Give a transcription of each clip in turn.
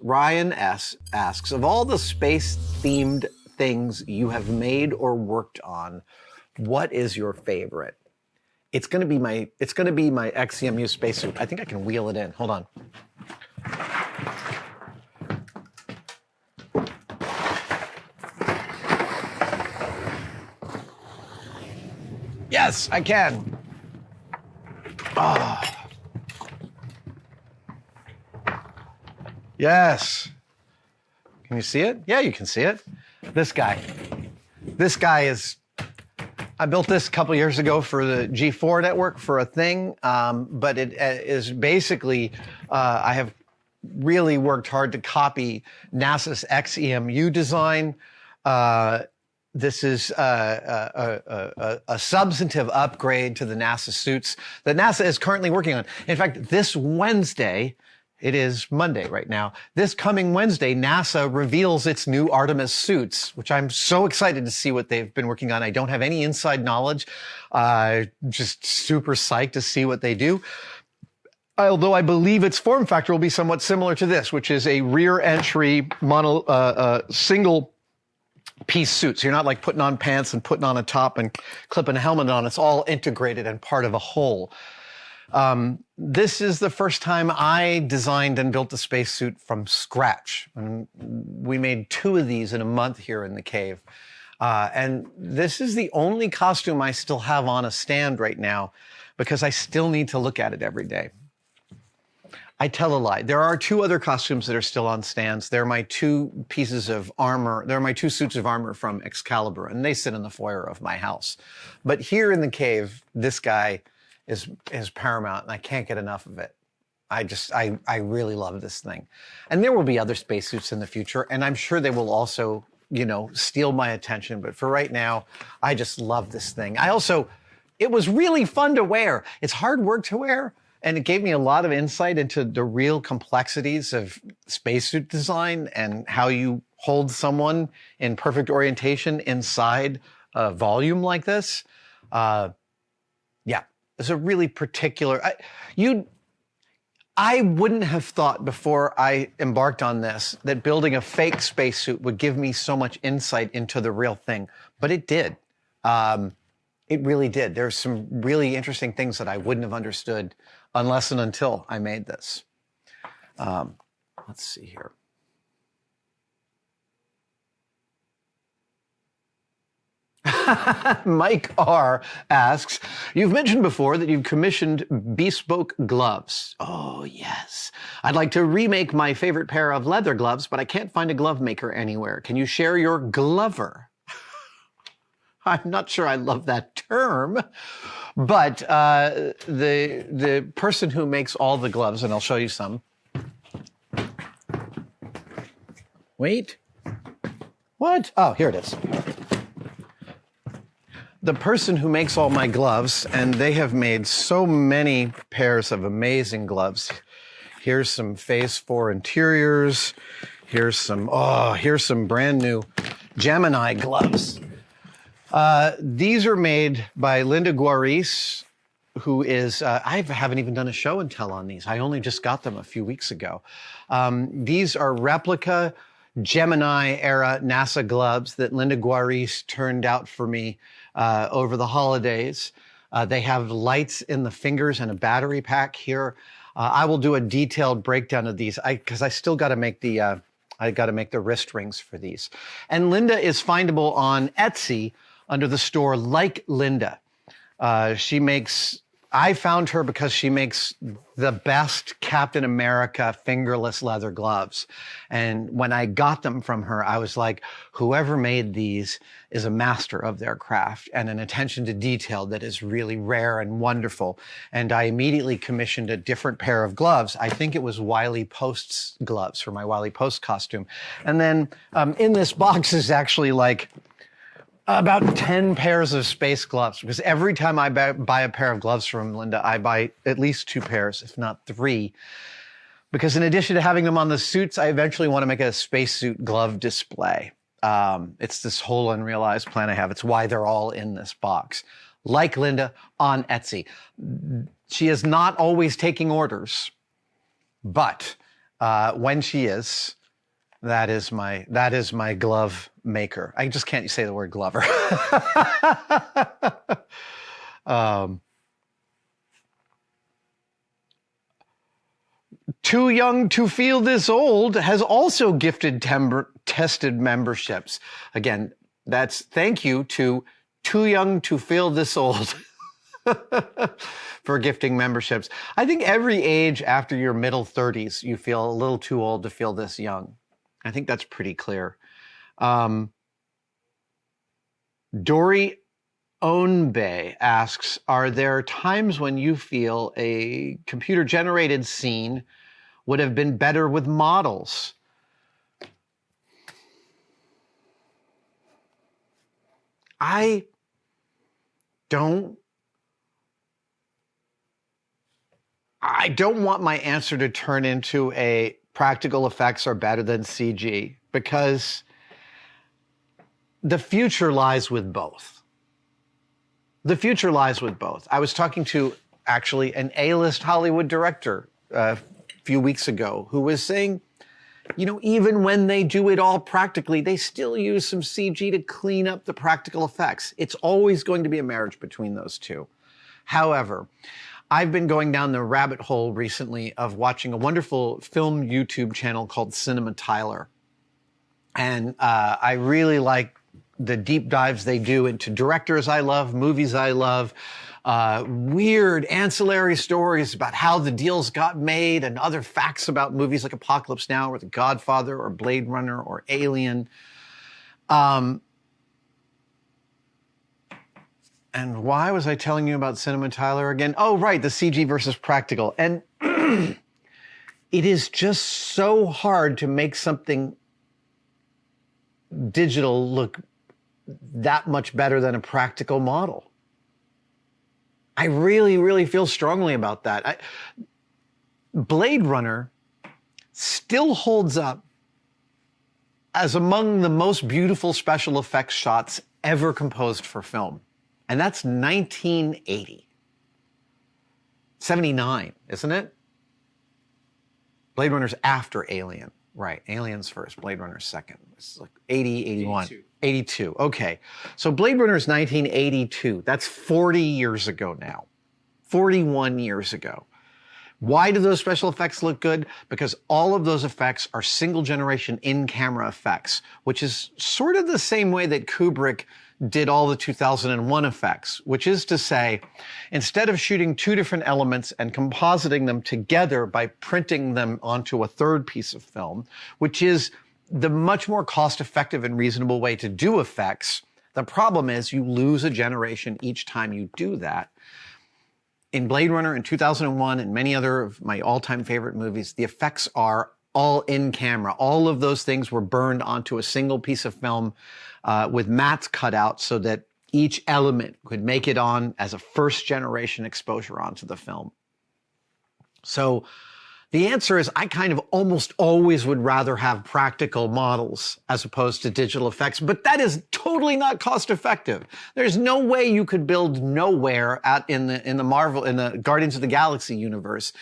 Ryan S. asks, of all the space-themed things you have made or worked on, what is your favorite? It's gonna be my XCMU spacesuit. I think I can wheel it in. Hold on. Yes, I can. Ah. Yes. Can you see it? Yeah, you can see it. This guy is, I built this a couple years ago for the G4 network for a thing, but it is basically, I have really worked hard to copy NASA's XEMU design. This is a substantive upgrade to the NASA suits that NASA is currently working on. In fact, this Wednesday, it is Monday right now. This coming Wednesday, NASA reveals its new Artemis suits, which I'm so excited to see what they've been working on. I don't have any inside knowledge. Just super psyched to see what they do. Although I believe its form factor will be somewhat similar to this, which is a rear entry single piece suit. So you're not like putting on pants and putting on a top and clipping a helmet on. It's all integrated and part of a whole. This is the first time I designed and built a spacesuit from scratch. And we made 2 of these in a month here in the cave. And this is the only costume I still have on a stand right now because I still need to look at it every day. I tell a lie. There are 2 other costumes that are still on stands. They're my 2 pieces of armor. They're my 2 suits of armor from Excalibur, and they sit in the foyer of my house. But here in the cave, this guy is paramount, and I can't get enough of it. I really love this thing. And there will be other spacesuits in the future, and I'm sure they will also, steal my attention. But for right now, I just love this thing. It was really fun to wear. It's hard work to wear. And it gave me a lot of insight into the real complexities of spacesuit design and how you hold someone in perfect orientation inside a volume like this. Yeah, it's a really particular, I wouldn't have thought before I embarked on this that building a fake spacesuit would give me so much insight into the real thing, but it did. It really did. There's some really interesting things that I wouldn't have understood unless and until I made this. Let's see here. Mike R. asks, you've mentioned before that you've commissioned bespoke gloves. Oh, yes. I'd like to remake my favorite pair of leather gloves, but I can't find a glove maker anywhere. Can you share your glover? I'm not sure I love that term, but the person who makes all the gloves, and I'll show you some. Wait. What? Oh, here it is. The person who makes all my gloves, and they have made so many pairs of amazing gloves. Here's some Phase 4 interiors. Here's some brand new Gemini gloves. These are made by Linda Guaris, who is, I haven't even done a show and tell on these. I only just got them a few weeks ago. These are replica Gemini era NASA gloves that Linda Guaris turned out for me over the holidays. They have lights in the fingers and a battery pack here. I will do a detailed breakdown of these because I still got to make the wrist rings for these. And Linda is findable on Etsy under the store Like Linda. I found her because she makes the best Captain America fingerless leather gloves. And when I got them from her, I was like, whoever made these is a master of their craft and an attention to detail that is really rare and wonderful. And I immediately commissioned a different pair of gloves. I think it was Wiley Post's gloves for my Wiley Post costume. And then in this box is actually like about 10 pairs of space gloves, because every time I buy a pair of gloves from Linda, I buy at least 2 pairs, if not 3. Because in addition to having them on the suits, I eventually want to make a spacesuit glove display. It's this whole unrealized plan I have. It's why they're all in this box. Like Linda on Etsy. She is not always taking orders, but When she is, that is my glove maker. I just can't say the word glover. Too Young to Feel This Old has also gifted tested memberships. Again, that's thank you to Too Young to Feel This Old for gifting memberships. I think every age after your middle 30s, you feel a little too old to feel this young. I think that's pretty clear. Dory Ownbay asks, are there times when you feel a computer-generated scene would have been better with models? I don't want my answer to turn into a practical effects are better than CG, because the future lies with both. The future lies with both. I was talking to actually an A-list Hollywood director a few weeks ago who was saying, you know, even when they do it all practically, they still use some CG to clean up the practical effects. It's always going to be a marriage between those two. However, I've been going down the rabbit hole recently of watching a wonderful film YouTube channel called Cinema Tyler. And I really like the deep dives they do into directors I love, movies I love, weird ancillary stories about how the deals got made and other facts about movies like Apocalypse Now or The Godfather or Blade Runner or Alien. And why was I telling you about Cinema Tyler again? Oh, right, the CG versus practical. And it is just so hard to make something digital look that much better than a practical model. I really, really feel strongly about that. Blade Runner still holds up as among the most beautiful special effects shots ever composed for film. And that's 1980. 79, isn't it? Blade Runner's after Alien. Right, Alien's first, Blade Runner's second. It's like 80, 81. 82, okay. So Blade Runner's 1982. That's 40 years ago now. 41 years ago. Why do those special effects look good? Because all of those effects are single generation in-camera effects, which is sort of the same way that Kubrick did all the 2001 effects, which is to say, instead of shooting two different elements and compositing them together by printing them onto a third piece of film, which is the much more cost-effective and reasonable way to do effects, the problem is you lose a generation each time you do that. In Blade Runner in 2001 and many other of my all-time favorite movies, the effects are all in camera. All of those things were burned onto a single piece of film with mats cut out so that each element could make it on as a first generation exposure onto the film. So the answer is I kind of almost always would rather have practical models as opposed to digital effects, but that is totally not cost effective. There's no way you could build Nowhere in the Guardians of the Galaxy universe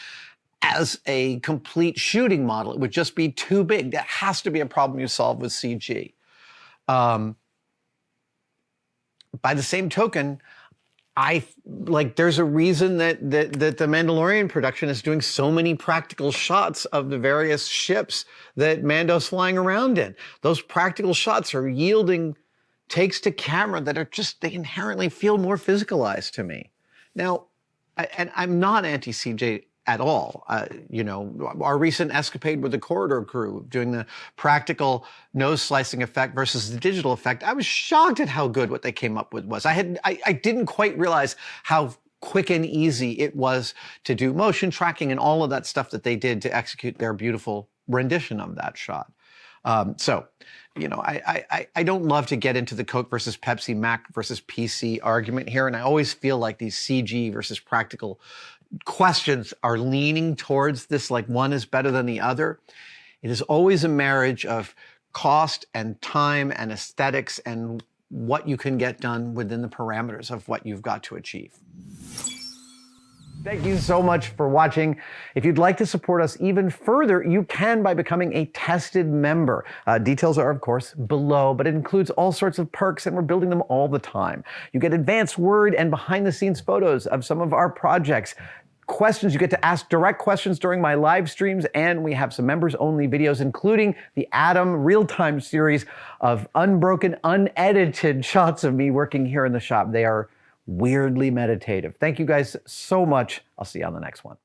as a complete shooting model. It would just be too big. That has to be a problem you solve with CG. By the same token, there's a reason that the Mandalorian production is doing so many practical shots of the various ships that Mando's flying around in. Those practical shots are yielding takes to camera that are just, they inherently feel more physicalized to me. Now, I'm not anti-CJ at all. Our recent escapade with the Corridor Crew doing the practical nose slicing effect versus the digital effect, I was shocked at how good what they came up with was. I didn't quite realize how quick and easy it was to do motion tracking and all of that stuff that they did to execute their beautiful rendition of that shot. I don't love to get into the Coke versus Pepsi, Mac versus PC argument here, and I always feel like these CG versus practical questions are leaning towards this, like one is better than the other. It is always a marriage of cost and time and aesthetics and what you can get done within the parameters of what you've got to achieve. Thank you so much for watching. If you'd like to support us even further, you can by becoming a tested member. Details are, of course, below, but it includes all sorts of perks, and we're building them all the time. You get advanced word and behind-the-scenes photos of some of our projects. Questions, you get to ask direct questions during my live streams, and we have some members-only videos, including the Adam real-time series of unbroken, unedited shots of me working here in the shop. They are weirdly meditative. Thank you guys so much. I'll see you on the next one.